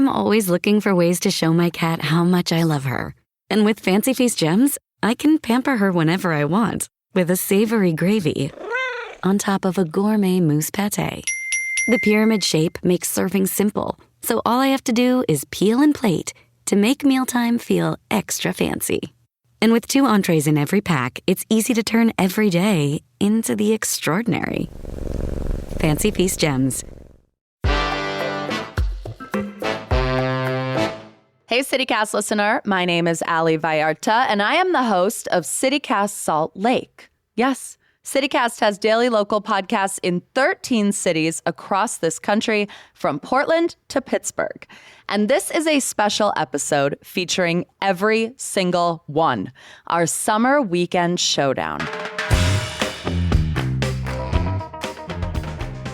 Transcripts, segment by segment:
I'm always looking for ways to show my cat how much I love her. And with Fancy Feast gems, I can pamper her whenever I want with a savory gravy on top of a gourmet mousse pâté. The pyramid shape makes serving simple, so all I have to do is peel and plate to make mealtime feel extra fancy. And with 2 entrees in every pack, it's easy to turn every day into the extraordinary. Fancy Feast gems. Hey, CityCast listener. My name is Ali Vallarta, and I am the host of CityCast Salt Lake. Yes, CityCast has daily local podcasts in 13 cities across this country, from Portland to Pittsburgh. And this is a special episode featuring every single one, our summer weekend showdown.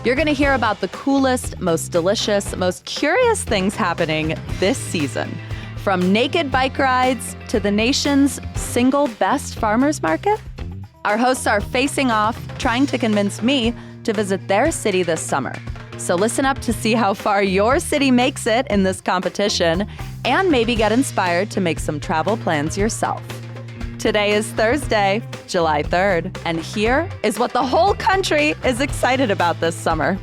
You're going to hear about the coolest, most delicious, most curious things happening this season. From naked bike rides to the nation's single best farmers market. Our hosts are facing off, trying to convince me to visit their city this summer. So listen up to see how far your city makes it in this competition, and maybe get inspired to make some travel plans yourself. Today is Thursday, July 3rd, and here is what the whole country is excited about this summer.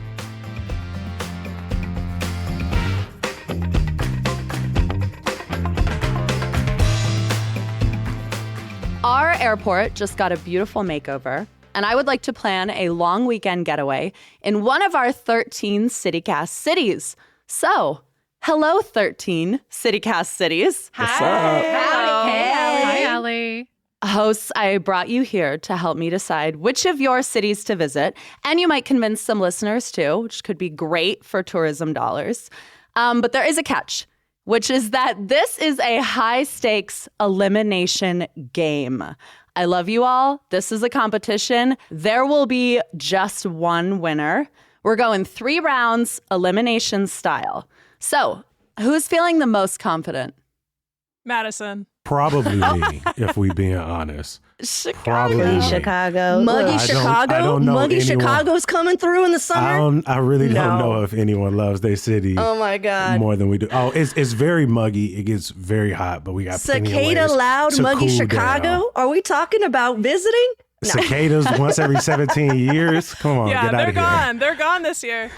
Our airport just got a beautiful makeover, and I would like to plan a long weekend getaway in one of our 13 CityCast cities. So, hello, 13 CityCast cities. What's up? Howdy. Hey, Allie. Hi, Allie. Hosts, I brought you here to help me decide which of your cities to visit, and you might convince some listeners too, which could be great for tourism dollars. But there is a catch, which is that this is a high-stakes elimination game. I love you all. This is a competition. There will be just one winner. We're going 3 rounds, elimination style. So, who's feeling the most confident? Madison. Probably me, if we being honest. Probably me. Chicago. Muggy Chicago. I don't know Muggy anyone. Chicago's coming through in the summer. I really don't No. know if anyone loves their city Oh my God. more than we do. Oh, it's very muggy. It gets very hot, but we got plenty of Cicada ways loud, to muggy cool Chicago. down. Are we talking about visiting? Cicadas once every 17 years? Come on, Yeah, get out they're of here. gone. They're gone this year.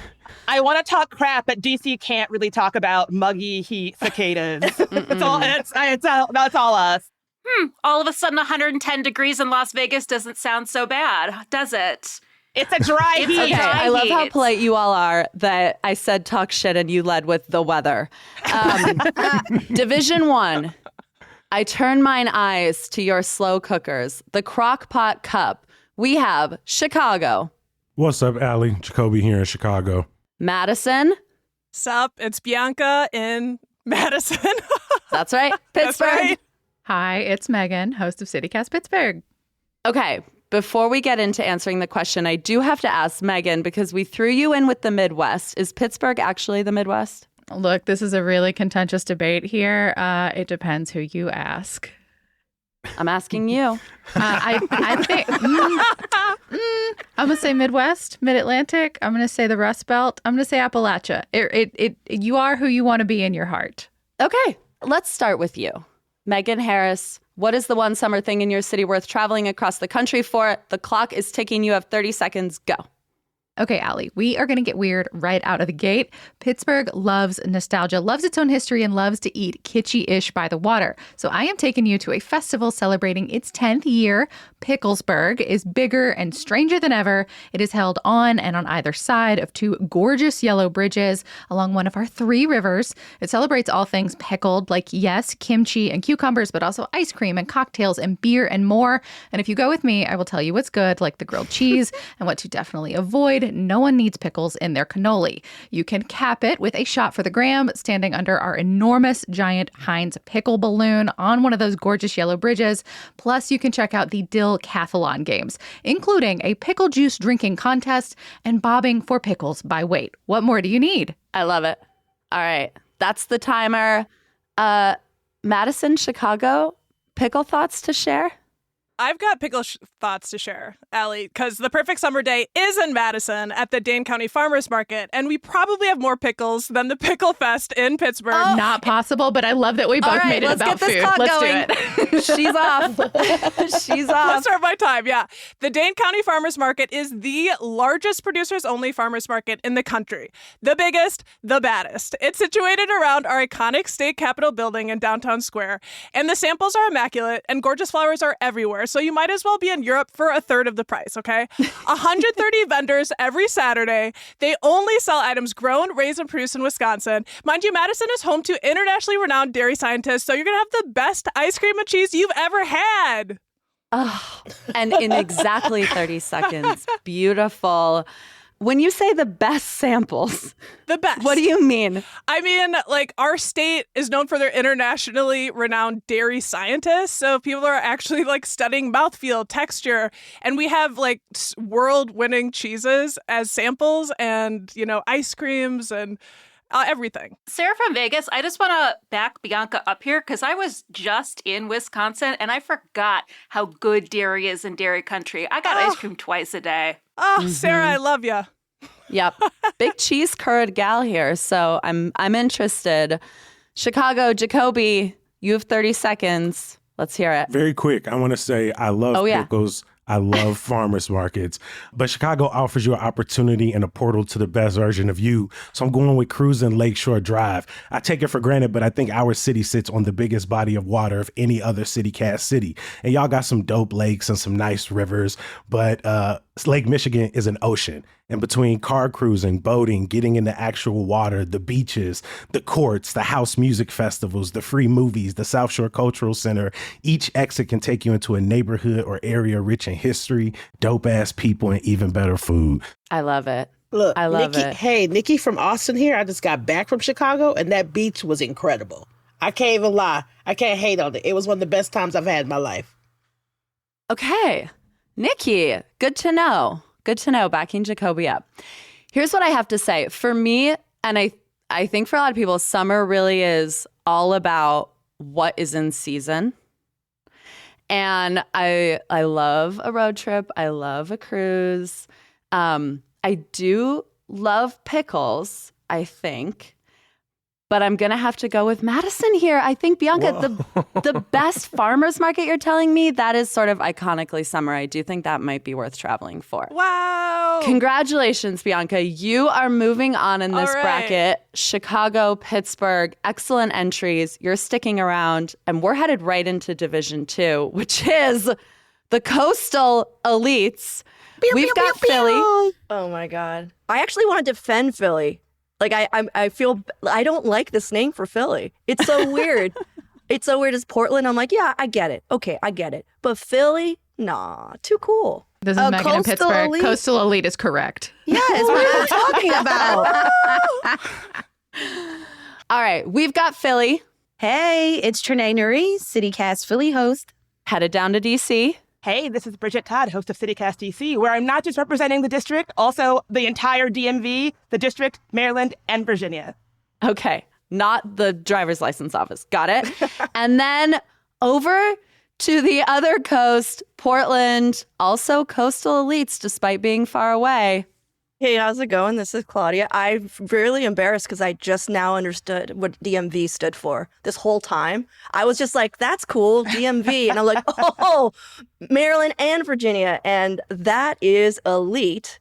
I want to talk crap, but DC can't really talk about muggy heat cicadas. That's all us. All of a sudden, 110 degrees in Las Vegas doesn't sound so bad, does it? It's a dry It's heat. a Okay, dry I love how heat. polite you all are that I said talk shit and you led with the weather. Division 1. I turn mine eyes to your slow cookers, the crock pot cup. We have Chicago, What's up, Allie? Jacoby here in Chicago. Madison. Sup, it's Bianca in Madison. That's right. That's Pittsburgh. right. Hi, it's Megan, host of CityCast Pittsburgh. Okay, before we get into answering the question, I do have to ask Megan, because we threw you in with the Midwest. Is Pittsburgh actually the Midwest? Look, this is a really contentious debate here. It depends who you ask. I'm asking you. I think I'm gonna say Midwest, Mid-Atlantic. I'm gonna say the Rust Belt. I'm gonna say Appalachia. You are who you want to be in your heart. Okay, let's start with you. Megan Harris, what is the one summer thing in your city worth traveling across the country for? The clock is ticking. You have 30 seconds. Go. Okay, Allie, we are going to get weird right out of the gate. Pittsburgh loves nostalgia, loves its own history, and loves to eat kitschy-ish by the water. So I am taking you to a festival celebrating its 10th year. Picklesburg is bigger and stranger than ever. It is held on and on either side of 2 gorgeous yellow bridges along one of our 3 rivers. It celebrates all things pickled, like, yes, kimchi and cucumbers, but also ice cream and cocktails and beer and more. And if you go with me, I will tell you what's good, like the grilled cheese, and what to definitely avoid. No one needs pickles in their cannoli. You can cap it with a shot for the gram, standing under our enormous giant Heinz pickle balloon on one of those gorgeous yellow bridges. Plus, you can check out the Dill-cathlon games, including a pickle juice drinking contest and bobbing for pickles by weight. What more do you need? I love it. All right, that's the timer. Madison, Chicago, pickle thoughts to share? I've got pickle thoughts to share, Allie, because the perfect summer day is in Madison at the Dane County Farmers Market, and we probably have more pickles than the Pickle Fest in Pittsburgh. Not possible, but I love that we both made it about food. Let's do it. She's off. She's off. Let's start my time, yeah. The Dane County Farmers Market is the largest producers-only farmers market in the country. The biggest, the baddest. It's situated around our iconic state capitol building in downtown Square, and the samples are immaculate, and gorgeous flowers are everywhere. So you might as well be in Europe for a third of the price, okay? 130 vendors every Saturday. They only sell items grown, raised, and produced in Wisconsin. Mind you, Madison is home to internationally renowned dairy scientists, so you're going to have the best ice cream and cheese you've ever had. Oh, and in exactly 30 seconds. Beautiful. When you say the best samples, the best. What do you mean? I mean, like, our state is known for their internationally renowned dairy scientists. So people are actually like studying mouthfeel, texture, and we have like world-winning cheeses as samples, and ice creams and everything. Sarah from Vegas, I just want to back Bianca up here because I was just in Wisconsin and I forgot how good dairy is in dairy country. I got ice cream twice a day. Oh, Sarah, I love you. Yep. Big cheese curd gal here. So I'm interested. Chicago, Jacoby, you have 30 seconds. Let's hear it. Very quick. I want to say I love pickles. I love farmers markets, but Chicago offers you an opportunity and a portal to the best version of you. So I'm going with cruising Lakeshore Drive. I take it for granted, but I think our city sits on the biggest body of water of any other city-cast city. And y'all got some dope lakes and some nice rivers, but Lake Michigan is an ocean. And between car cruising, boating, getting in the actual water, the beaches, the courts, the house music festivals, the free movies, the South Shore Cultural Center, each exit can take you into a neighborhood or area rich in history, dope-ass people, and even better food. I love it. Look, I love it. Hey, Nikki from Austin here. I just got back from Chicago, and that beach was incredible. I can't even lie. I can't hate on it. It was one of the best times I've had in my life. Okay. Nikki, good to know. Good to know, backing Jacoby up. Here's what I have to say. For me, and I think for a lot of people, summer really is all about what is in season. And I love a road trip. I love a cruise. I do love pickles, I think. But I'm going to have to go with Madison here. I think, Bianca, the best farmer's market you're telling me, that is sort of iconically summer. I do think that might be worth traveling for. Wow. Congratulations, Bianca. You are moving on in this bracket. Chicago, Pittsburgh, excellent entries. You're sticking around. And we're headed right into Division 2, which is the coastal elites. We've got Philly. Oh, my God. I actually want to defend Philly. Like, I feel I don't like this name for Philly. It's so weird. It's so weird as Portland. I'm like, yeah, I get it. Okay, I get it. But Philly, nah, too cool. This is Megan in Pittsburgh. Elite. Coastal elite is correct. Yes, what are you talking about? All right, we've got Philly. Hey, it's Trinae Nuri, CityCast Philly host. Headed down to D.C. Hey, this is Bridget Todd, host of CityCast DC, where I'm not just representing the district, also the entire DMV, the district, Maryland, and Virginia. Okay, not the driver's license office. Got it. And then over to the other coast, Portland, also coastal elites, despite being far away. Hey, how's it going? This is Claudia. I'm really embarrassed because I just now understood what DMV stood for. This whole time, I was just like, that's cool, DMV. And I'm like, oh, Maryland and Virginia. And that is elite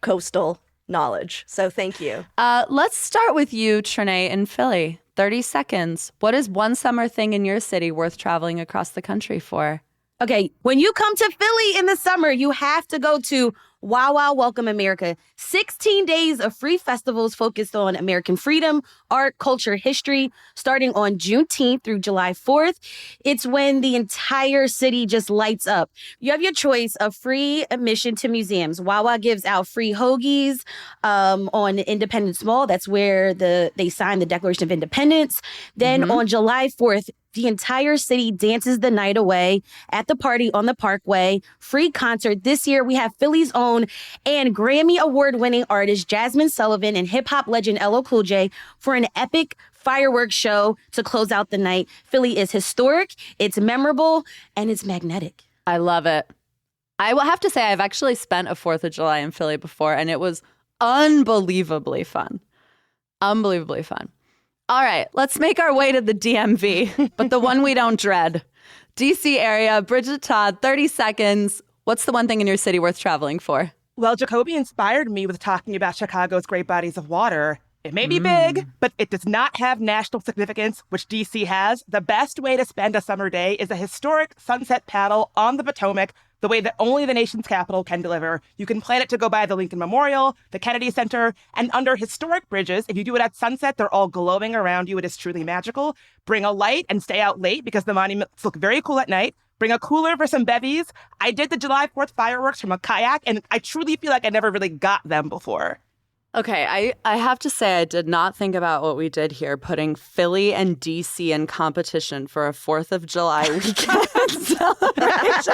coastal knowledge. So thank you. Let's start with you, Trinae, in Philly. 30 seconds. What is one summer thing in your city worth traveling across the country for? Okay, when you come to Philly in the summer, you have to go to Wow Wow Welcome America. 16 days of free festivals focused on American freedom, art, culture, history, starting on Juneteenth through July 4th. It's when the entire city just lights up. You have your choice of free admission to museums. Wow Wow gives out free hoagies on Independence Mall. That's where they signed the Declaration of Independence. Then on July 4th, the entire city dances the night away at the party on the Parkway. Free concert. This year, we have Philly's own and Grammy Award-winning artist Jasmine Sullivan and hip-hop legend LL Cool J for an epic fireworks show to close out the night. Philly is historic, it's memorable, and it's magnetic. I love it. I will have to say I've actually spent a 4th of July in Philly before, and it was unbelievably fun. Unbelievably fun. All right, let's make our way to the DMV, but the one we don't dread. DC area, Bridget Todd, 30 seconds. What's the one thing in your city worth traveling for? Well, Jacoby inspired me with talking about Chicago's great bodies of water. It may be big, but it does not have national significance, which DC has. The best way to spend a summer day is a historic sunset paddle on the Potomac, the way that only the nation's capital can deliver. You can plan it to go by the Lincoln Memorial, the Kennedy Center, and under historic bridges. If you do it at sunset, they're all glowing around you. It is truly magical. Bring a light and stay out late because the monuments look very cool at night. Bring a cooler for some bevies. I did the July 4th fireworks from a kayak, and I truly feel like I never really got them before. Okay, I have to say I did not think about what we did here, putting Philly and DC in competition for a 4th of July weekend celebration.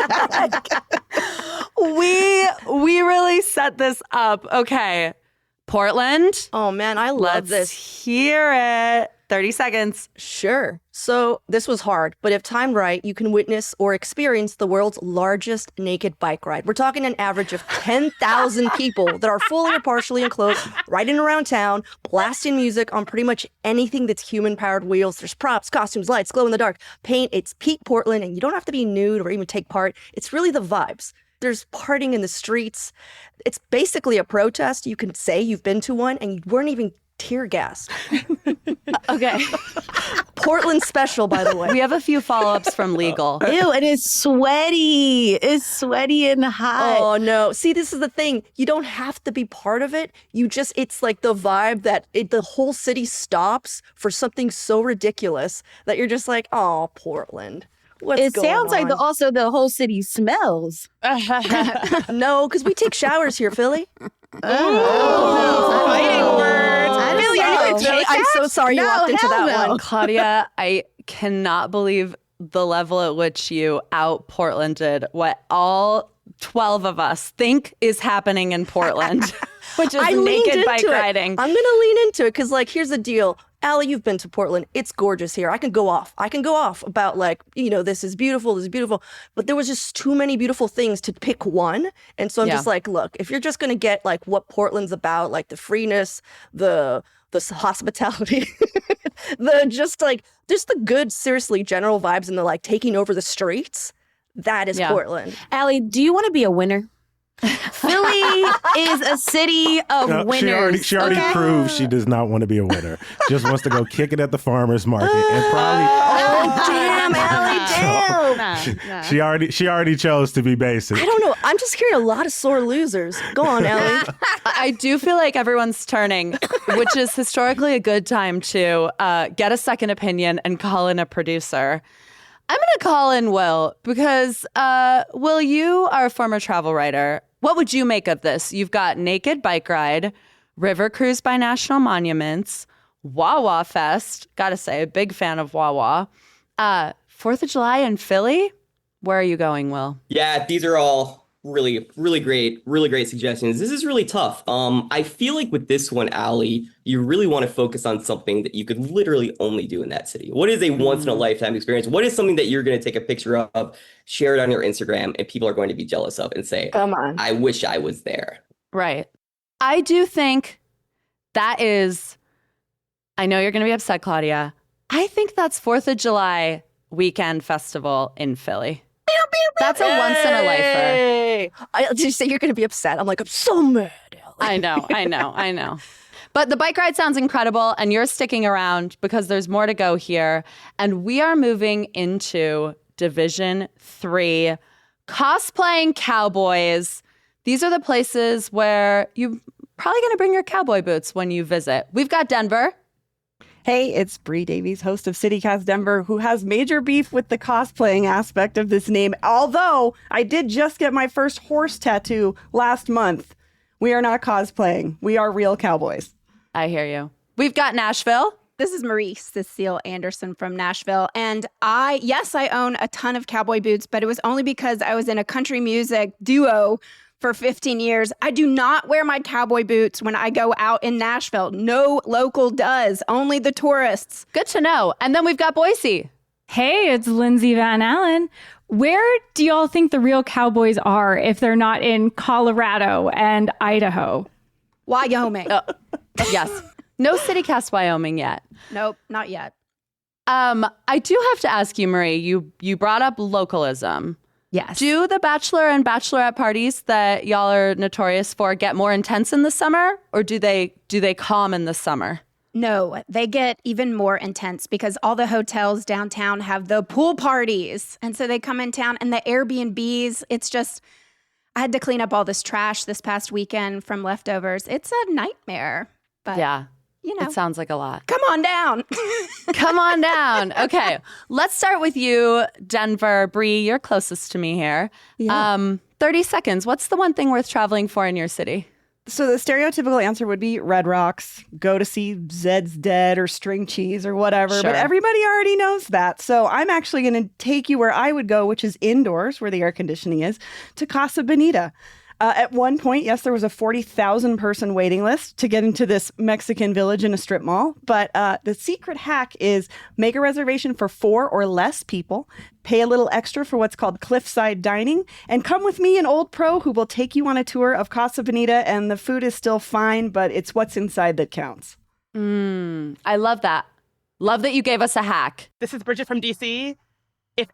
We really set this up. Okay, Portland. Oh, man, I love Let's this. hear it. 30 seconds. Sure. So this was hard, but if timed right, you can witness or experience the world's largest naked bike ride. We're talking an average of 10,000 people that are fully or partially enclosed, riding around town, blasting music on pretty much anything that's human-powered wheels. There's props, costumes, lights, glow-in-the-dark, paint. It's peak Portland, and you don't have to be nude or even take part. It's really the vibes. There's partying in the streets. It's basically a protest. You can say you've been to one, and you weren't even tear gas. Okay. Portland special, by the way. We have a few follow-ups from legal. Ew, and it's sweaty. It's sweaty and hot. Oh, no. See, this is the thing. You don't have to be part of it. It's like the vibe that the whole city stops for something so ridiculous that you're just like, oh, Portland. What's going sounds like on? also the whole city smells. No, because we take showers here, Philly. Fighting words. I'm so sorry you walked into that one. Claudia, I cannot believe the level at which you out-Portlanded what all 12 of us think is happening in Portland, which is naked bike riding. I'm going to lean into it because, here's the deal. Allie, you've been to Portland. It's gorgeous here. I can go off about this is beautiful, this is beautiful. But there was just too many beautiful things to pick one. And so I'm just like, look, if you're just going to get what Portland's about, the freeness, the hospitality, just the good, seriously, general vibes and the taking over the streets, that is Portland. Allie, do you want to be a winner? Philly is a city of winners. She already proved she does not want to be a winner. Just wants to go kick it at the farmer's market and probably. Oh, damn, Allie, damn. She already chose to be basic. I don't know. I'm just hearing a lot of sore losers. Go on, Allie. I do feel like everyone's turning, which is historically a good time to get a second opinion and call in a producer. I'm going to call in Will because, Will, you are a former travel writer. What would you make of this? You've got Naked Bike Ride, River Cruise by National Monuments, Wawa Fest. Gotta say, a big fan of Wawa. 4th of July in Philly? Where are you going, Will? Yeah, these are all really great suggestions. This is really tough. I feel like with this one, Allie, you really want to focus on something that you could literally only do in that city. What is a once in a lifetime experience? What is something that you're going to take a picture of, share it on your Instagram, and people are going to be jealous of and say, come on, I wish I was there. Right. I do think that is, I know you're going to be upset, Claudia. I think that's 4th of July weekend festival in Philly. That's a once in a lifer. Did you say you're going to be upset? I'm so mad. I know. But the bike ride sounds incredible, and you're sticking around because there's more to go here. And we are moving into Division 3, cosplaying cowboys. These are the places where you're probably going to bring your cowboy boots when you visit. We've got Denver. Hey, it's Bree Davies, host of CityCast Denver, who has major beef with the cosplaying aspect of this name. Although I did just get my first horse tattoo last month. We are not cosplaying. We are real cowboys. I hear you. We've got Nashville. This is Marie Cecile Anderson from Nashville. And I own a ton of cowboy boots, but it was only because I was in a country music duo for 15 years. I do not wear my cowboy boots when I go out in Nashville. No local does, only the tourists. Good to know. And then we've got Boise. Hey, it's Lindsay Van Allen. Where do y'all think the real cowboys are if they're not in Colorado and Idaho? Wyoming. Yes. No CityCast Wyoming yet. Nope, not yet. I do have to ask you, Marie, you brought up localism. Yes. Do the bachelor and bachelorette parties that y'all are notorious for get more intense in the summer, or do they calm in the summer? No, they get even more intense because all the hotels downtown have the pool parties. And so they come in town and the Airbnbs, it's just, I had to clean up all this trash this past weekend from leftovers. It's a nightmare. But yeah. You know, it sounds like a lot. Come on down. Come on down. Okay. Let's start with you, Denver. Bree, you're closest to me here. Yeah. 30 seconds. What's the one thing worth traveling for in your city? So the stereotypical answer would be Red Rocks, go to see Zed's Dead or String Cheese or whatever. Sure. But everybody already knows that. So I'm actually going to take you where I would go, which is indoors, where the air conditioning is, to Casa Bonita. At one point, yes, there was a 40,000 person waiting list to get into this Mexican village in a strip mall. But the secret hack is make a reservation for 4 or less people, pay a little extra for what's called cliffside dining, and come with me, an old pro who will take you on a tour of Casa Bonita. And the food is still fine, but it's what's inside that counts. I love that. Love that you gave us a hack. This is Bridget from DC.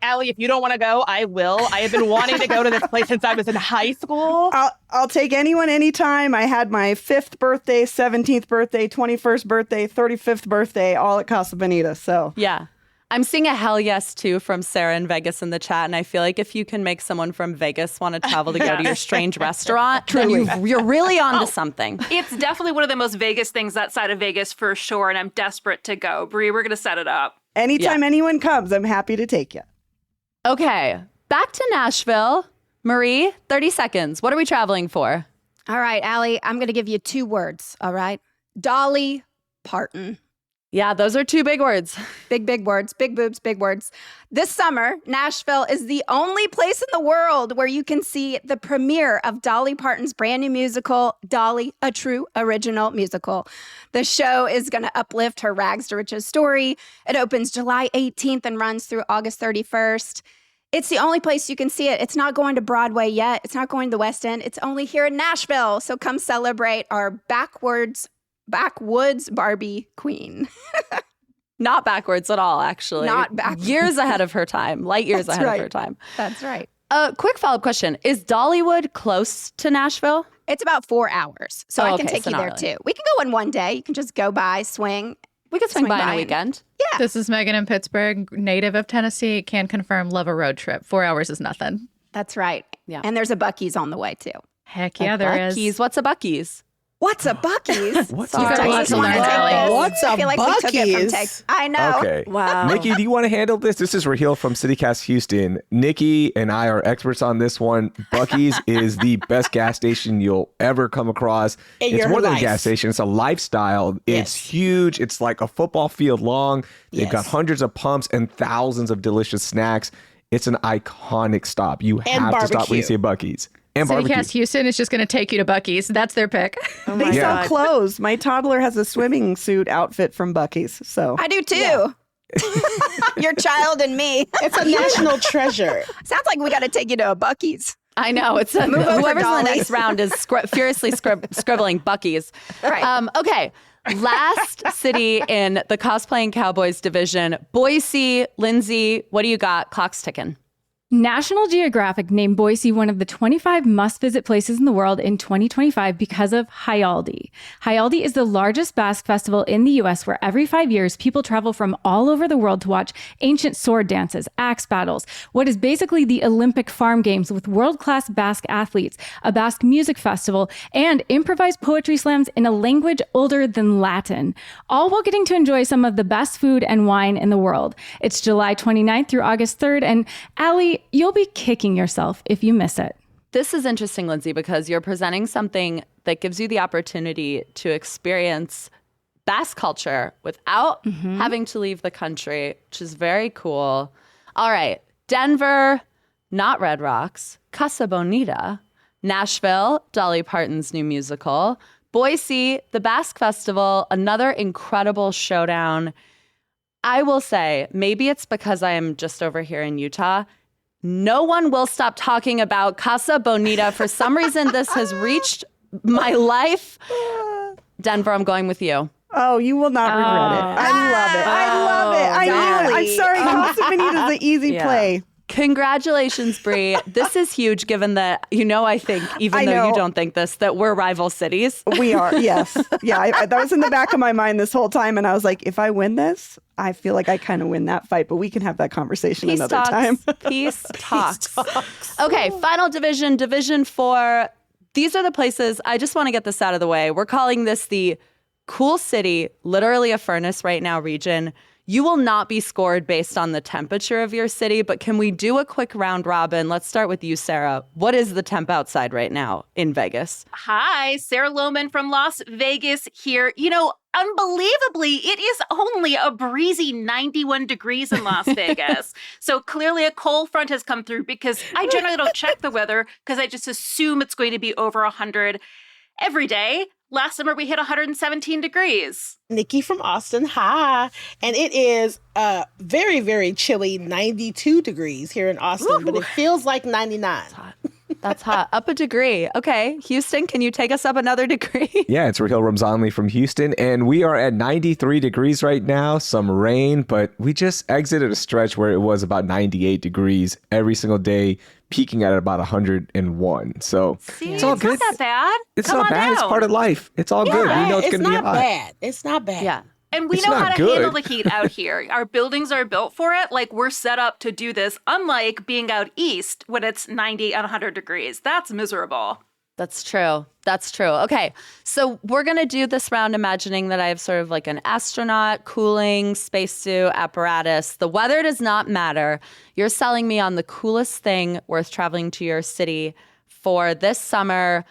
Allie, if you don't want to go, I will. I have been wanting to go to this place since I was in high school. I'll take anyone anytime. I had my 5th birthday, 17th birthday, 21st birthday, 35th birthday, all at Casa Bonita. So yeah. I'm seeing a hell yes, too, from Sarah in Vegas in the chat. And I feel like if you can make someone from Vegas want to travel to go to your strange restaurant, then you're really onto something. It's definitely one of the most Vegas things outside of Vegas for sure. And I'm desperate to go. Bree, we're going to set it up. Anytime anyone comes, I'm happy to take you. Okay, back to Nashville. Marie, 30 seconds. What are we traveling for? All right, Allie, I'm going to give you 2 words, all right? Dolly Parton. Yeah, those are 2 big words. Big words, big boobs, big words. This summer, Nashville is the only place in the world where you can see the premiere of Dolly Parton's brand new musical, Dolly, a true original musical. The show is going to uplift her rags to riches story. It opens July 18th and runs through August 31st. It's the only place you can see it. It's not going to Broadway yet. It's not going to the West End. It's only here in Nashville. So come celebrate our backwoods Barbie queen. Not backwards at all, actually. Not backwards. Years ahead of her time. Light years That's ahead right. of her time. That's right. Quick follow-up question. Is Dollywood close to Nashville? It's about 4 hours. So I can take you there, too. We can go in one day. You can just go by, swing. We could swing by on a weekend. Yeah. This is Megan in Pittsburgh, native of Tennessee. Can confirm, love a road trip. 4 hours is nothing. That's right. Yeah. And there's a Buc-ee's on the way, too. Heck yeah, there is. Buc-ee's. What's a Buc-ee's? What's a Buc-ee's? What's a Buc-ee's? What's a I feel like we took it from Buc-ee's? I know. Okay. Wow. Nikki, do you want to handle this? This is Raheel from CityCast Houston. Nikki and I are experts on this one. Buc-ee's is the best gas station you'll ever come across. In It's your more than a life. gas station. It's a lifestyle. It's huge. It's like a football field long. They've got hundreds of pumps and thousands of delicious snacks. It's an iconic stop. You have to stop when you see a Buc-ee's. And barbecue. CityCast Houston is just going to take you to Buc-ee's. That's their pick. They sell clothes. My toddler has a swimming suit outfit from Buc-ee's. So I do, too. Your child and me. It's a national treasure. Sounds like we got to take you to a Buc-ee's. I know. It's Move over, whoever's in the Dolly. next round is furiously scribbling Buc-ee's. Right. Okay. Last city in the cosplaying Cowboys division, Boise. Lindsay, what do you got? Clock's ticking. National Geographic named Boise one of the 25 must-visit places in the world in 2025 because of Hyaldi. Hyaldi is the largest Basque festival in the U.S. where every 5 years, people travel from all over the world to watch ancient sword dances, axe battles, what is basically the Olympic farm games with world-class Basque athletes, a Basque music festival, and improvised poetry slams in a language older than Latin, all while getting to enjoy some of the best food and wine in the world. It's July 29th through August 3rd, and Allie, you'll be kicking yourself if you miss it. This is interesting, Lindsay, because you're presenting something that gives you the opportunity to experience Basque culture without having to leave the country, which is very cool. All right, Denver, not Red Rocks, Casa Bonita, Nashville, Dolly Parton's new musical, Boise, the Basque Festival, another incredible showdown. I will say, maybe it's because I am just over here in Utah. No one will stop talking about Casa Bonita. For some reason, this has reached my life. Denver, I'm going with you. Oh, you will not regret it. I love it. I love it. I knew it. I'm sorry. Casa Bonita is an easy play. Congratulations, Bree. This is huge given that, I think, even though you don't think this, that we're rival cities. We are, yes. Yeah, that was in the back of my mind this whole time. And I was like, if I win this, I feel like I kind of win that fight. But we can have that conversation another time. Peace talks. Okay, final division, Division 4. These are the places, I just want to get this out of the way. We're calling this the Cool City, literally a furnace right now region. You will not be scored based on the temperature of your city, but can we do a quick round robin? Let's start with you, Sarah. What is the temp outside right now in Vegas? Hi, Sarah Lohman from Las Vegas here. Unbelievably, it is only a breezy 91 degrees in Las Vegas. So clearly a cold front has come through because I generally don't check the weather because I just assume it's going to be over 100 every day. Last summer, we hit 117 degrees. Nikki from Austin, hi. And it is very, very chilly, 92 degrees here in Austin, but it feels like 99. That's hot. Up a degree. Okay. Houston, can you take us up another degree? Yeah, it's Raheel Ramzanli from Houston, and we are at 93 degrees right now, some rain, but we just exited a stretch where it was about 98 degrees every single day, peaking at about 101. So it's all good. It's not that bad. It's not bad. It's part of life. It's all good. We know it's going to be hot. It's not bad. Yeah. And we know how to handle the heat out here. Our buildings are built for it. Like, we're set up to do this, unlike being out east when it's 90 and 100 degrees. That's miserable. That's true. That's true. Okay. So we're going to do this round imagining that I have sort of like an astronaut, cooling, spacesuit, apparatus. The weather does not matter. You're selling me on the coolest thing worth traveling to your city for this summer.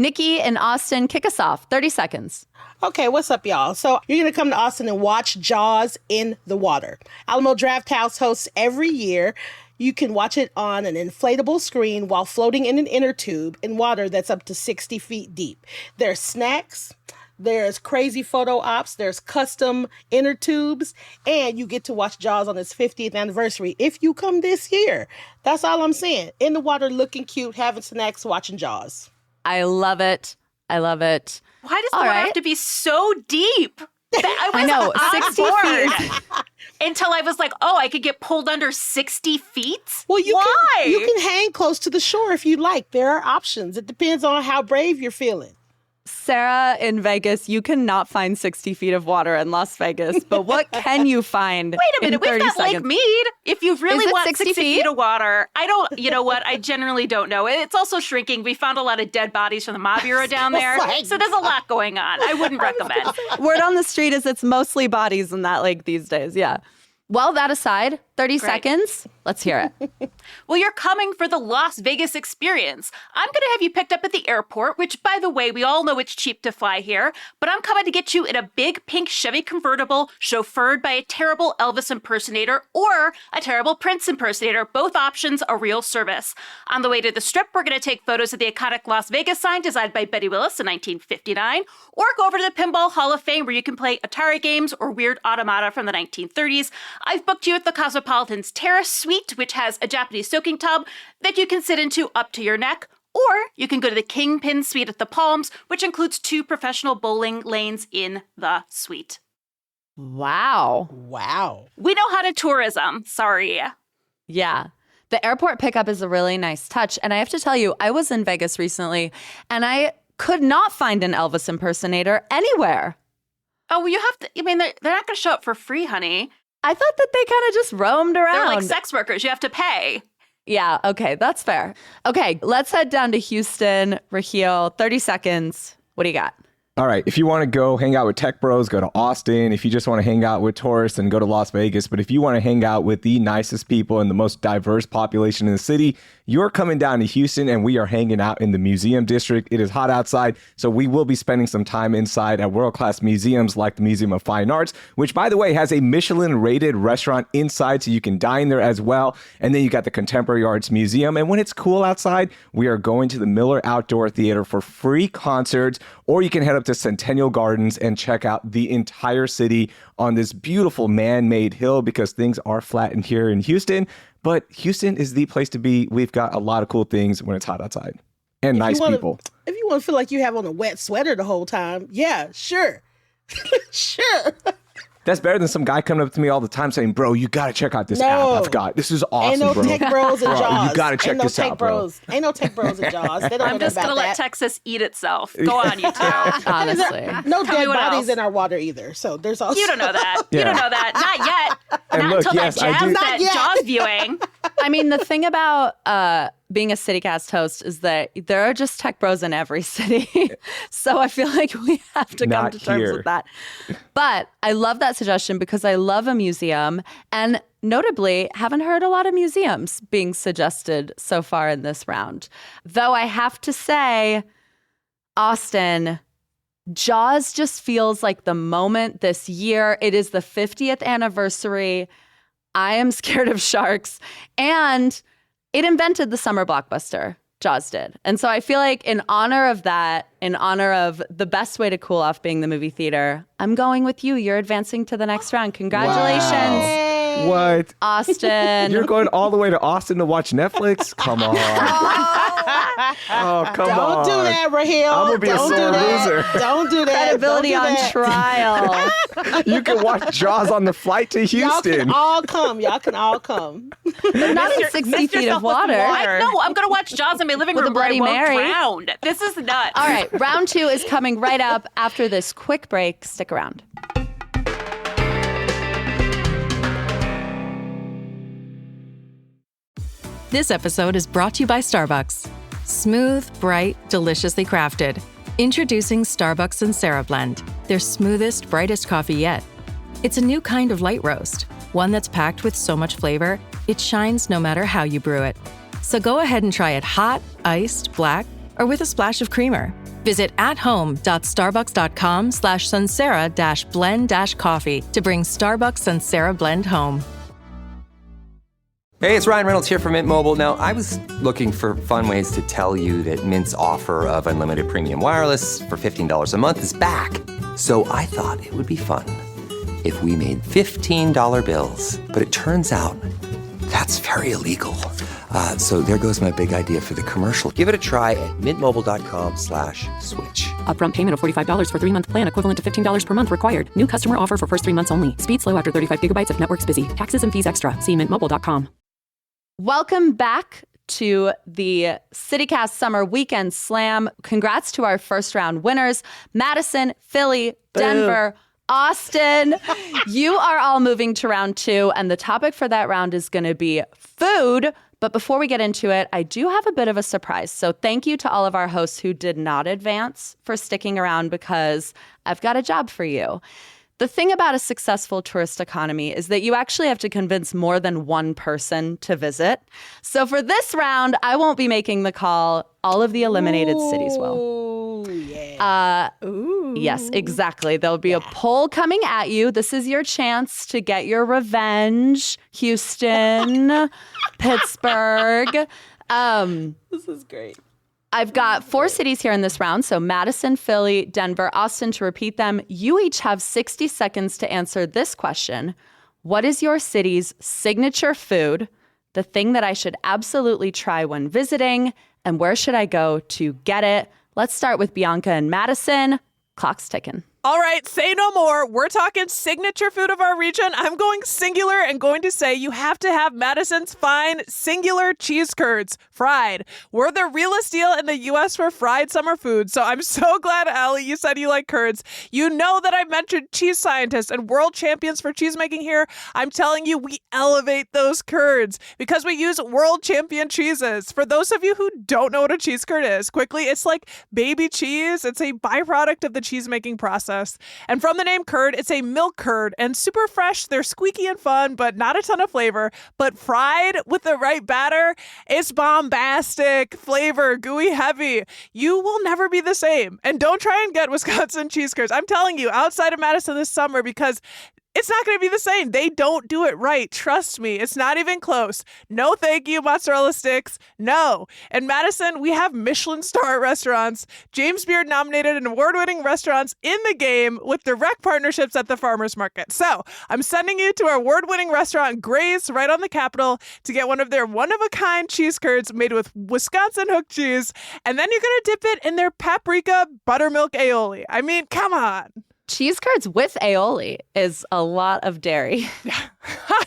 Nikki in Austin, kick us off. 30 seconds. Okay, what's up, y'all? So you're going to come to Austin and watch Jaws in the water. Alamo Drafthouse hosts every year. You can watch it on an inflatable screen while floating in an inner tube in water that's up to 60 feet deep. There's snacks, there's crazy photo ops, there's custom inner tubes, and you get to watch Jaws on its 50th anniversary if you come this year. That's all I'm saying. In the water, looking cute, having snacks, watching Jaws. I love it. I love it. Why does the water have to be so deep? I know, 60 feet. Until I was like, I could get pulled under 60 feet? Well, you Why? can hang close to the shore if you like. There are options. It depends on how brave you're feeling. Sarah in Vegas, you cannot find 60 feet of water in Las Vegas, but what can you find? Wait a minute, we've got Lake Mead. If you really want 60 feet of water, you know what? I generally don't know. It's also shrinking. We found a lot of dead bodies from the mob era down there. So there's a lot going on. I wouldn't recommend. Word on the street is it's mostly bodies in that lake these days. Yeah. Well, that aside, 30 seconds. Let's hear it. Well, you're coming for the Las Vegas experience. I'm going to have you picked up at the airport, which, by the way, we all know it's cheap to fly here. But I'm coming to get you in a big pink Chevy convertible chauffeured by a terrible Elvis impersonator or a terrible Prince impersonator. Both options a real service. On the way to the Strip, we're going to take photos of the iconic Las Vegas sign designed by Betty Willis in 1959, or go over to the Pinball Hall of Fame where you can play Atari games or weird automata from the 1930s. I've booked you at the Cosmopolitan's Terrace Suite, which has a Japanese soaking tub that you can sit into up to your neck. Or you can go to the Kingpin Suite at the Palms, which includes 2 professional bowling lanes in the suite. Wow. We know how to tourism. Sorry. Yeah. The airport pickup is a really nice touch. And I have to tell you, I was in Vegas recently, and I could not find an Elvis impersonator anywhere. Oh, well, you have to, they're not going to show up for free, honey. I thought that they kind of just roamed around. They're like sex workers. You have to pay. Yeah, okay, that's fair. Okay, let's head down to Houston. Raheel, 30 seconds. What do you got? All right, if you want to go hang out with tech bros, go to Austin. If you just want to hang out with tourists, then go to Las Vegas. But if you want to hang out with the nicest people and the most diverse population in the city, you're coming down to Houston, and we are hanging out in the museum district. It is hot outside, so we will be spending some time inside at world-class museums like the Museum of Fine Arts, which, by the way, has a Michelin-rated restaurant inside, so you can dine there as well. And then you got the Contemporary Arts Museum. And when it's cool outside, we are going to the Miller Outdoor Theater for free concerts, or you can head up to Centennial Gardens and check out the entire city on this beautiful man-made hill because things are flattened here in Houston. But Houston is the place to be. We've got a lot of cool things when it's hot outside and nice people. If you want to feel like you have on a wet sweater the whole time, yeah, sure. Sure. That's better than some guy coming up to me all the time saying, bro, you got to check out this app I've got. This is awesome, Ain't no bro. tech bros in Jaws. You got to check this out, bro. Ain't no tech bros in Jaws. They don't I'm just going to let Texas eat itself. Go on, you two. Honestly. No Tell me dead what bodies else. in our water either. So there's also... You don't know that. Yeah. You don't know that. Not yet. And Not look, until yes, I do- that Jaws viewing. I mean, the thing about being a CityCast host is that there are just tech bros in every city. So I feel like we have to come Not to terms here. with that. But I love that suggestion because I love a museum. And notably, haven't heard a lot of museums being suggested so far in this round. Though I have to say, Austin, Jaws just feels like the moment this year. It is the 50th anniversary. I am scared of sharks. And it invented the summer blockbuster. Jaws did. And so I feel like in honor of that, in honor of the best way to cool off being the movie theater, I'm going with you. You're advancing to the next round. Congratulations. Wow. What? Austin. You're going all the way to Austin to watch Netflix? Come on. Oh, come on. Don't do that, Raheel. I'm going to be Don't a sore do that. loser. Don't do that. Credibility Don't do on that. trial. You can watch Jaws on the flight to Y'all Houston. can all come. Y'all can all come. But not in 60 feet of water. No, I'm going to watch Jaws in my living With room a Bloody where I won't Mary. drown. This is nuts. All right, round 2 is coming right up after this quick break. Stick around. This episode is brought to you by Starbucks. Smooth, bright, deliciously crafted. Introducing Starbucks and Sarah Blend, their smoothest, brightest coffee yet. It's a new kind of light roast, one that's packed with so much flavor, it shines no matter how you brew it. So go ahead and try it hot, iced, black, or with a splash of creamer. Visit athome.starbucks.com/Sunsera-blend-coffee to bring Starbucks Sunsera Blend home. Hey, it's Ryan Reynolds here from Mint Mobile. Now, I was looking for fun ways to tell you that Mint's offer of unlimited premium wireless for $15 a month is back. So I thought it would be fun if we made $15 bills. But it turns out that's very illegal. So there goes my big idea for the commercial. Give it a try at mintmobile.com/switch. Upfront payment of $45 for 3-month plan equivalent to $15 per month required. New customer offer for first 3 months only. Speed slow after 35 gigabytes if network's busy. Taxes and fees extra. See mintmobile.com. Welcome back to the CityCast Summer Weekend Slam. Congrats to our first round winners, Madison, Philly, Denver, Austin. You are all moving to round 2, and the topic for that round is going to be food. But before we get into it, I do have a bit of a surprise. So thank you to all of our hosts who did not advance for sticking around because I've got a job for you. The thing about a successful tourist economy is that you actually have to convince more than one person to visit. So for this round, I won't be making the call. All of the eliminated cities will. Yes, exactly. There'll be a poll coming at you. This is your chance to get your revenge. Houston, Pittsburgh. This is great. I've got 4 cities here in this round. So Madison, Philly, Denver, Austin. To repeat them, you each have 60 seconds to answer this question. What is your city's signature food? The thing that I should absolutely try when visiting? And where should I go to get it? Let's start with Bianca and Madison. Clock's ticking. All right, say no more. We're talking signature food of our region. I'm going singular and going to say you have to have Madison's fine singular cheese curds, fried. We're the realest deal in the U.S. for fried summer food, so I'm so glad, Allie, you said you like curds. You know that I mentioned cheese scientists and world champions for cheesemaking here. I'm telling you, we elevate those curds because we use world champion cheeses. For those of you who don't know what a cheese curd is, quickly, it's like baby cheese. It's a byproduct of the cheesemaking process. And from the name curd, it's a milk curd and super fresh. They're squeaky and fun, but not a ton of flavor. But fried with the right batter, it's bombastic, flavor, gooey, heavy. You will never be the same. And don't try and get Wisconsin cheese curds. I'm telling you, outside of Madison this summer, because It's not going to be the same. They don't do it right. Trust me. It's not even close. No, thank you, mozzarella sticks. No. In Madison, we have Michelin star restaurants, James Beard nominated and award-winning restaurants in the game with direct partnerships at the farmers market. So I'm sending you to our award-winning restaurant, Gray's, right on the Capitol, to get one of their one-of-a-kind cheese curds made with Wisconsin hook cheese. And then you're going to dip it in their paprika buttermilk aioli. I mean, come on. Cheese curds with aioli is a lot of dairy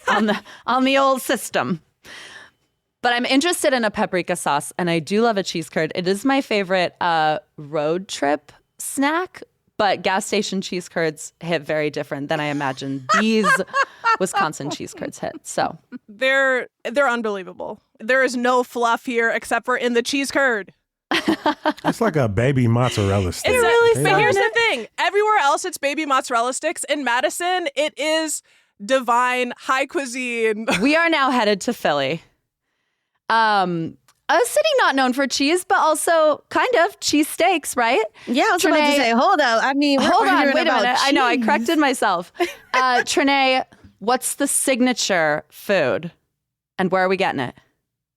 on the old system. But I'm interested in a paprika sauce, and I do love a cheese curd. It is my favorite road trip snack, but gas station cheese curds hit very different than I imagined these Wisconsin cheese curds hit. So they're unbelievable. There is no fluff here except for in the cheese curd. It's like a baby mozzarella stick. It's really But here's the thing. Everywhere else, it's baby mozzarella sticks. In Madison, it is divine, high cuisine. We are now headed to Philly. A city not known for cheese, but also kind of cheese steaks, right? Yeah, I was about to say, hold up. I mean, hold on, wait a minute. Cheese. I know, I corrected myself. Trinae, what's the signature food? And where are we getting it?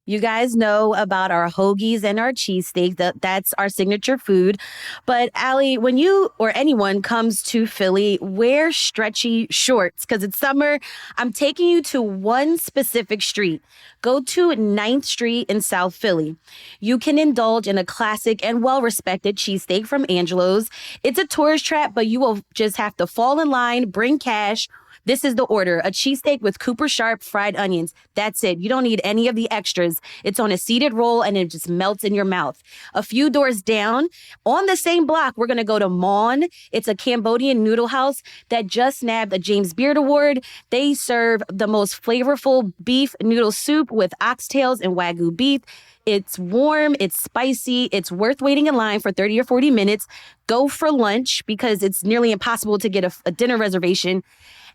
You guys know about our hoagies and our cheesesteaks. That's our signature food. But Allie, when you or anyone comes to Philly, wear stretchy shorts because it's summer. I'm taking you to one specific street. Go to 9th Street in South Philly. You can indulge in a classic and well-respected cheesesteak from Angelo's. It's a tourist trap, but you will just have to fall in line, bring cash. This is the order: a cheesesteak with Cooper Sharp fried onions. That's it. You don't need any of the extras. It's on a seated roll and it just melts in your mouth. A few doors down, on the same block, we're going to go to Mon. It's a Cambodian noodle house that just nabbed a James Beard Award. They serve the most flavorful beef noodle soup with oxtails and Wagyu beef. It's warm, it's spicy, it's worth waiting in line for 30 or 40 minutes. Go for lunch because it's nearly impossible to get a dinner reservation.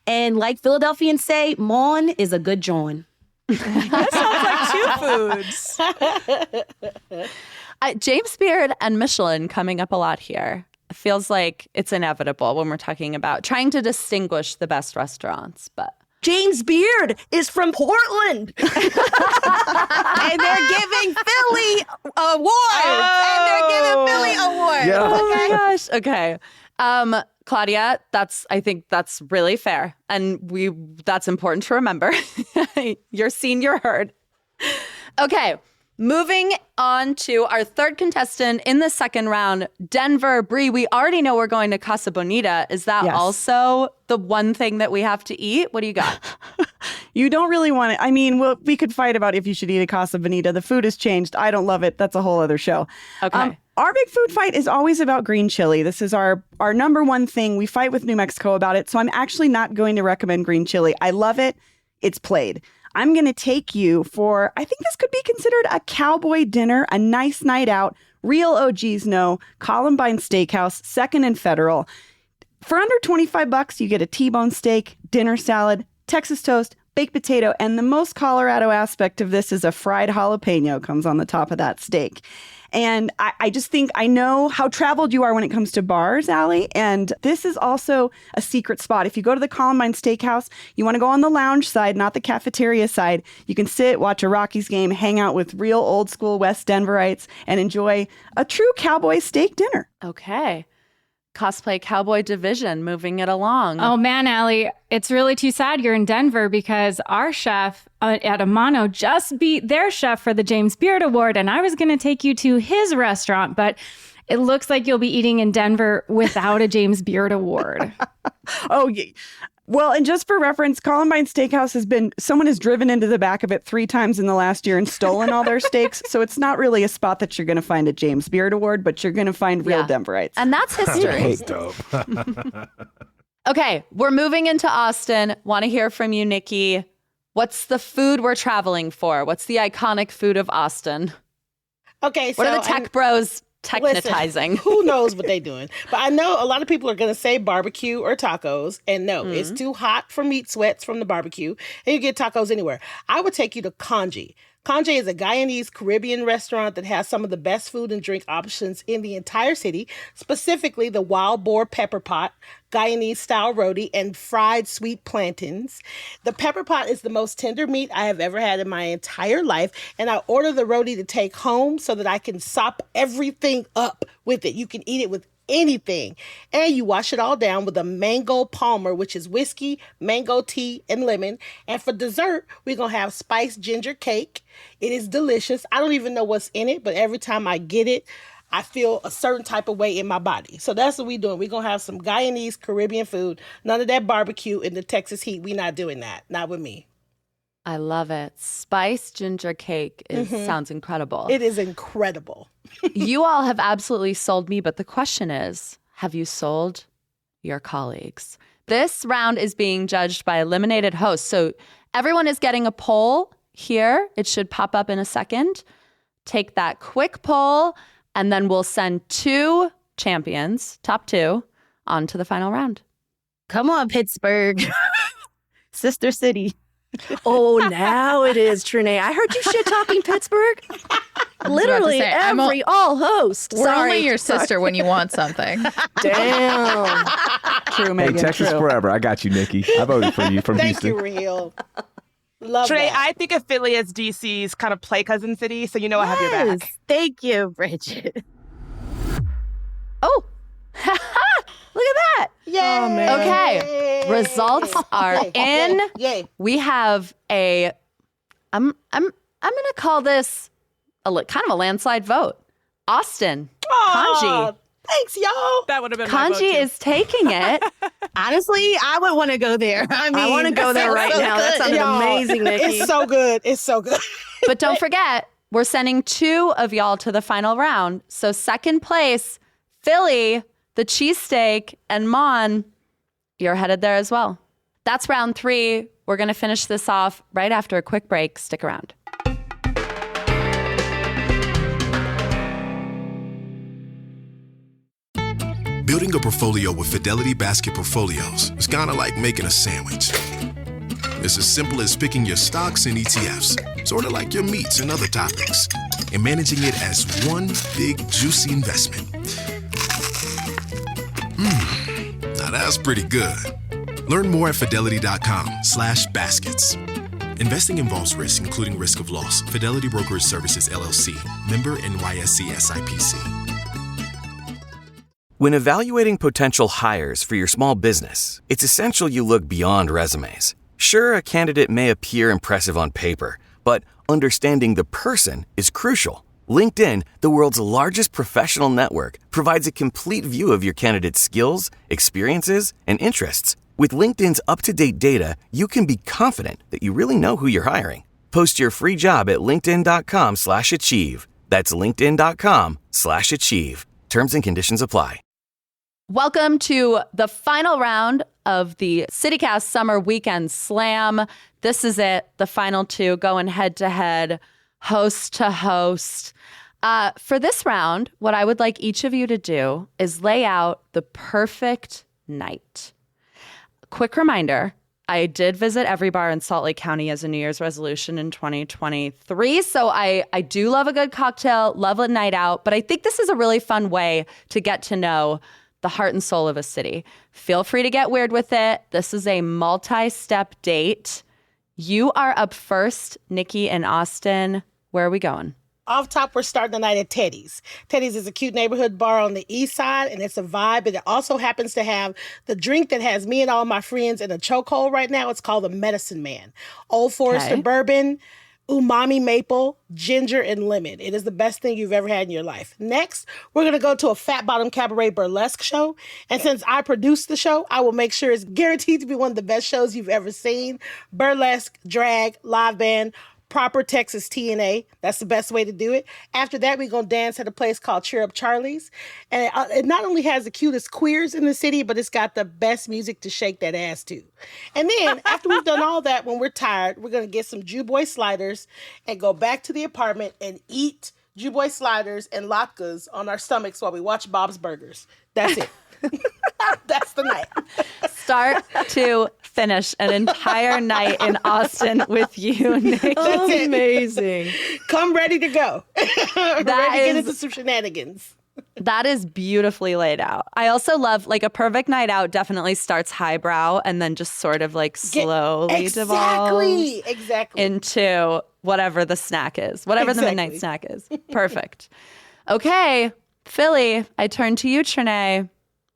And like Philadelphians say, Mon is a good John. That sounds like two foods. James Beard and Michelin coming up a lot here. It feels like it's inevitable when we're talking about trying to distinguish the best restaurants, but James Beard is from Portland. And they're giving Philly awards. And they're giving Philly awards. Yeah. Oh my gosh. Okay. Claudia, I think that's really fair. And that's important to remember. Your senior heard. Okay. Moving on to our third contestant in the second round, Denver. Bree, we already know we're going to Casa Bonita. Is that also the one thing that we have to eat? What do you got? You don't really want it. I mean, we could fight about if you should eat a Casa Bonita. The food has changed. I don't love it. That's a whole other show. Okay. Our big food fight is always about green chili. This is our number one thing. We fight with New Mexico about it. So I'm actually not going to recommend green chili. I love it. It's played. I'm going to take you for, I think this could be considered a cowboy dinner, a nice night out. Real OGs know, Columbine Steakhouse, 2nd and Federal. For under $25, you get a T-bone steak, dinner salad, Texas toast, baked potato, and the most Colorado aspect of this is a fried jalapeno comes on the top of that steak. And I just think I know how traveled you are when it comes to bars, Allie. And this is also a secret spot. If you go to the Columbine Steakhouse, you want to go on the lounge side, not the cafeteria side. You can sit, watch a Rockies game, hang out with real old school West Denverites, and enjoy a true cowboy steak dinner. Okay. Cosplay cowboy division, moving it along. Oh man, Allie, it's really too sad you're in Denver because our chef at Amano just beat their chef for the James Beard Award, and I was going to take you to his restaurant, but it looks like you'll be eating in Denver without a James Beard Award. Oh, yeah. Well, and just for reference, Columbine Steakhouse someone has driven into the back of it 3 times in the last year and stolen all their steaks. So it's not really a spot that you're going to find a James Beard Award, but you're going to find real Denverites. And that's history. That's dope. Okay, we're moving into Austin. Want to hear from you, Nikki. What's the food we're traveling for? What's the iconic food of Austin? Okay, what are the tech bros technetizing? Listen, who knows what they're doing? But I know a lot of people are going to say barbecue or tacos. And no, it's too hot for meat sweats from the barbecue. And you get tacos anywhere. I would take you to Congee. Canje is a Guyanese Caribbean restaurant that has some of the best food and drink options in the entire city, specifically the wild boar pepper pot, Guyanese-style roti, and fried sweet plantains. The pepper pot is the most tender meat I have ever had in my entire life, and I order the roti to take home so that I can sop everything up with it. You can eat it with anything. And you wash it all down with a mango palmer, which is whiskey, mango tea, and lemon. And for dessert, we're going to have spiced ginger cake. It is delicious. I don't even know what's in it, but every time I get it, I feel a certain type of way in my body. So that's what we're doing. We're going to have some Guyanese Caribbean food. None of that barbecue in the Texas heat. We're not doing that. Not with me. I love it. Spiced ginger cake sounds incredible. It is incredible. You all have absolutely sold me, but the question is, have you sold your colleagues? This round is being judged by eliminated hosts. So everyone is getting a poll here. It should pop up in a second. Take that quick poll, and then we'll send 2 champions, top 2, on to the final round. Come on, Pittsburgh. Sister City. Oh, now it is, Trinae. I heard you shit-talking Pittsburgh. Literally all host. We're only your sister when you want something. Damn. True, Megan. Hey, Texas forever. I got you, Nikki. I voted for you from Thank Houston. you, Real. Love Trinae, that. I think of Philly as DC's kind of play cousin city, so you know I have your back. Thank you, Bridget. Oh, look at that. Yay. Oh, man. Okay, results are in. Yay. We have a, I'm going to call this kind of a landslide vote. Austin, Kanji. Thanks, y'all. That would have been my vote, Kanji too. is taking it. Honestly, I would want to go there. I want to go there right now. That sounded amazing, Nikki. It's so good. It's so good. But don't forget, we're sending 2 of y'all to the final round. So second place, Philly, the cheesesteak, and Mon, you're headed there as well. That's round 3. We're going to finish this off right after a quick break. Stick around. Building a portfolio with Fidelity Basket Portfolios is kind of like making a sandwich. It's as simple as picking your stocks and ETFs, sort of like your meats and other toppings, and managing it as one big, juicy investment. Now that's pretty good. Learn more at fidelity.com/baskets. Investing involves risk, including risk of loss. Fidelity Brokerage Services, LLC. Member NYSE SIPC. When evaluating potential hires for your small business, it's essential you look beyond resumes. Sure, a candidate may appear impressive on paper, but understanding the person is crucial. LinkedIn, the world's largest professional network, provides a complete view of your candidate's skills, experiences, and interests. With LinkedIn's up-to-date data, you can be confident that you really know who you're hiring. Post your free job at linkedin.com/achieve. That's linkedin.com/achieve. Terms and conditions apply. Welcome to the final round of the CityCast Summer Weekend Slam. This is it, the final 2 going head-to-head, host to host. For this round, what I would like each of you to do is lay out the perfect night. Quick reminder, I did visit every bar in Salt Lake County as a New Year's resolution in 2023. So I do love a good cocktail, love a night out, but I think this is a really fun way to get to know the heart and soul of a city. Feel free to get weird with it. This is a multi-step date. You are up first, Nikki and Austin. Where are we going? Off top, we're starting the night at Teddy's. Teddy's is a cute neighborhood bar on the east side, and it's a vibe. And it also happens to have the drink that has me and all my friends in a chokehold right now. It's called the Medicine Man. Old Forester bourbon, umami maple, ginger, and lemon. It is the best thing you've ever had in your life. Next, we're going to go to a Fat Bottom Cabaret burlesque show. And since I produced the show, I will make sure it's guaranteed to be one of the best shows you've ever seen. Burlesque, drag, live band, proper Texas TNA. That's the best way to do it. After that, we're going to dance at a place called Cheer Up Charlie's. And it not only has the cutest queers in the city, but it's got the best music to shake that ass to. And then after we've done all that, when we're tired, we're going to get some Jew Boy sliders and go back to the apartment and eat Jew Boy sliders and latkes on our stomachs while we watch Bob's Burgers. That's it. That's the night. Start to finish an entire night in Austin with you, Nikki. That's it. Amazing. Come ready to go. Ready to get is- into some shenanigans. That is beautifully laid out. I also love, like, a perfect night out definitely starts highbrow and then just sort of like slowly devolves Exactly. into whatever the snack is, whatever the midnight snack is. Perfect. Okay, Philly, I turn to you, Trinae.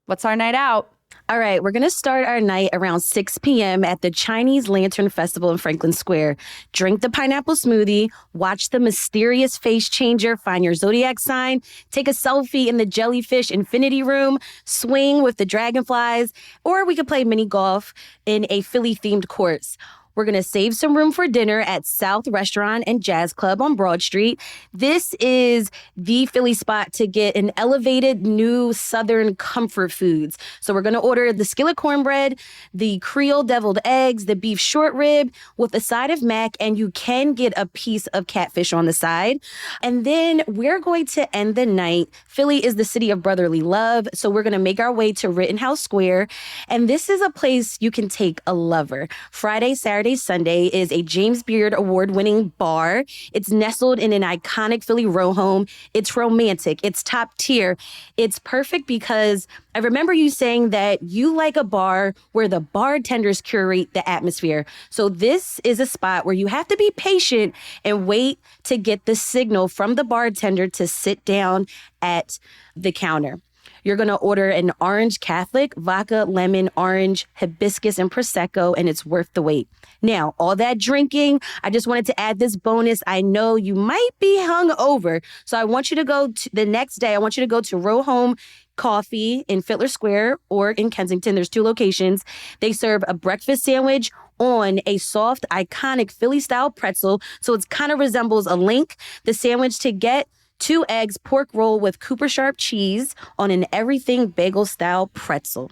What's our night out? All right, we're going to start our night around 6 p.m. at the Chinese Lantern Festival in Franklin Square. Drink the pineapple smoothie, watch the mysterious face changer, find your zodiac sign, take a selfie in the jellyfish infinity room, swing with the dragonflies, or we could play mini golf in a Philly-themed course. We're going to save some room for dinner at South Restaurant and Jazz Club on Broad Street. This is the Philly spot to get an elevated new Southern comfort foods. So we're going to order the skillet cornbread, the Creole deviled eggs, the beef short rib with a side of mac, and you can get a piece of catfish on the side. And then we're going to end the night. Philly is the city of brotherly love, so we're going to make our way to Rittenhouse Square. And this is a place you can take a lover. Friday, Saturday, Sunday is a James Beard award-winning bar. It's nestled in an iconic Philly row home. It's romantic. It's top tier. It's perfect because I remember you saying that you like a bar where the bartenders curate the atmosphere. So this is a spot where you have to be patient and wait to get the signal from the bartender to sit down at the counter. You're going to order an orange Catholic, vodka, lemon, orange, hibiscus, and Prosecco, and it's worth the wait. Now, all that drinking, I just wanted to add this bonus. I know you might be hungover, so I want you to go to the next day. I want you to go to Row Home Coffee in Fiddler Square or in Kensington. There's 2 locations. They serve a breakfast sandwich on a soft, iconic Philly-style pretzel, so it kind of resembles a link. The sandwich to get: 2 eggs, pork roll with Cooper Sharp cheese on an everything bagel-style pretzel.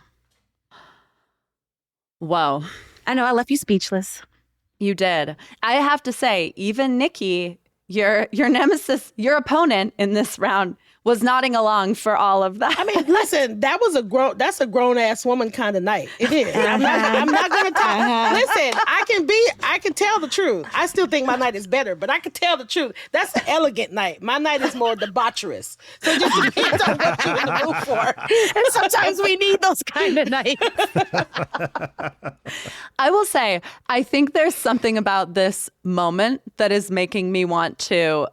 Whoa. I know, I left you speechless. You did. I have to say, even Nikki, your nemesis, your opponent in this round, was nodding along for all of that. I mean, listen, that's a grown ass woman kind of night. It is. I'm not gonna talk. Listen, I can tell the truth. I still think my night is better, but I can tell the truth. That's an elegant night. My night is more debaucherous. So it just depends on what you're in the mood for. And sometimes we need those kind of nights. I will say, I think there's something about this moment that is making me want to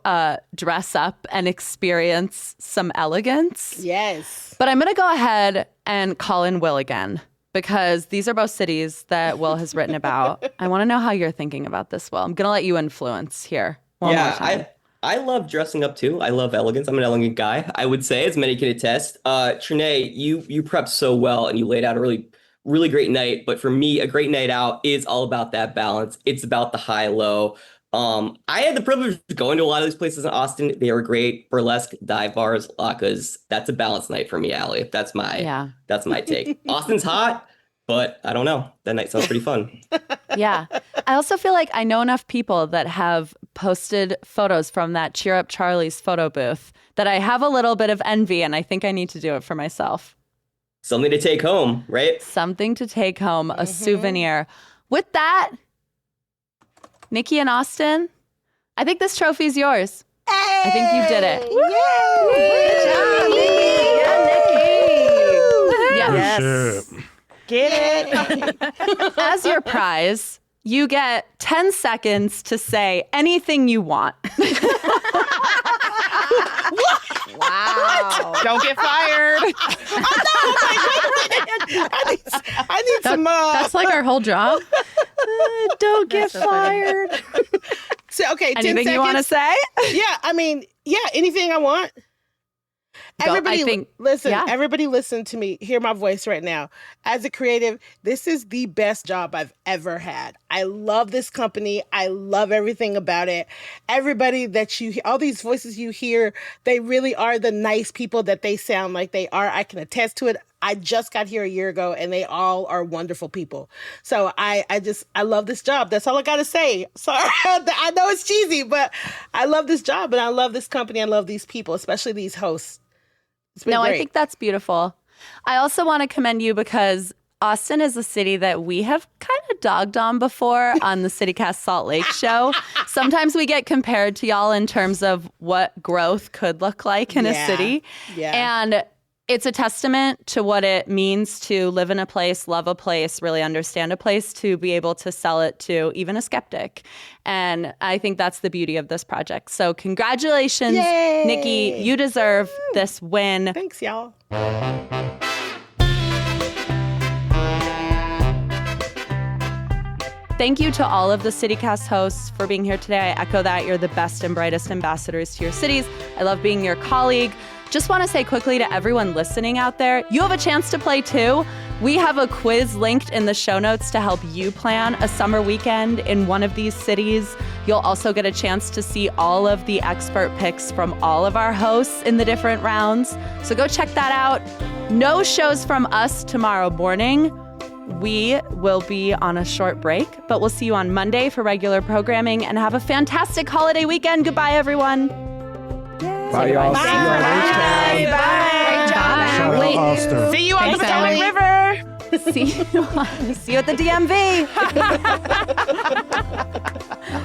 dress up and experience some elegance. Yes. But I'm going to go ahead and call in Will again, because these are both cities that Will has written about. I want to know how you're thinking about this, Will. I'm going to let you influence here. One more time. I love dressing up too. I love elegance. I'm an elegant guy, I would say, as many can attest. Trinae, you prepped so well and you laid out a really great night. But for me, a great night out is all about that balance. It's about the high-low. I had the privilege of going to a lot of these places in Austin. They were great. Burlesque, dive bars, lacas. That's a balanced night for me, Allie. That's my take. Austin's hot, but I don't know. That night sounds pretty fun. Yeah. I also feel like I know enough people that have posted photos from that Cheer Up Charlie's photo booth that I have a little bit of envy, and I think I need to do it for myself. Something to take home, right? Something to take home, a souvenir. With that, Nikki and Austin, I think this trophy is yours. Hey! I think you did it. Good job, Nikki. Yes. Get it. As your prize, you get 10 seconds to say anything you want. Wow. Don't get fired. I need some. That's like our whole job. Don't get fired. So, okay, 10 Anything seconds. you want to say? Yeah, I mean, anything I want. Everybody, everybody listen to me. Hear my voice right now. As a creative, this is the best job I've ever had. I love this company. I love everything about it. Everybody that you hear, all these voices you hear, they really are the nice people that they sound like they are. I can attest to it. I just got here a year ago and they all are wonderful people. So I love this job. That's all I got to say. Sorry, I know it's cheesy, but I love this job and I love this company. I love these people, especially these hosts. No, I think that's beautiful. I also want to commend you because Austin is a city that we have kind kind of dogged on before on the CityCast Salt Lake show. Sometimes we get compared to y'all in terms of what growth could look like in a city. Yeah. And it's a testament to what it means to live in a place, love a place, really understand a place, to be able to sell it to even a skeptic. And I think that's the beauty of this project. So congratulations, Yay! Nikki. You deserve this win. Thanks, y'all. Thank you to all of the CityCast hosts for being here today. I echo that. You're the best and brightest ambassadors to your cities. I love being your colleague. Just want to say quickly to everyone listening out there, you have a chance to play too. We have a quiz linked in the show notes to help you plan a summer weekend in one of these cities. You'll also get a chance to see all of the expert picks from all of our hosts in the different rounds. So go check that out. No shows from us tomorrow morning. We will be on a short break, but we'll see you on Monday for regular programming, and have a fantastic holiday weekend. Goodbye, everyone. Bye, y'all. Bye. See you on H-Town. Bye. Shout out Austin. See you on the Potomac River. See you at the DMV.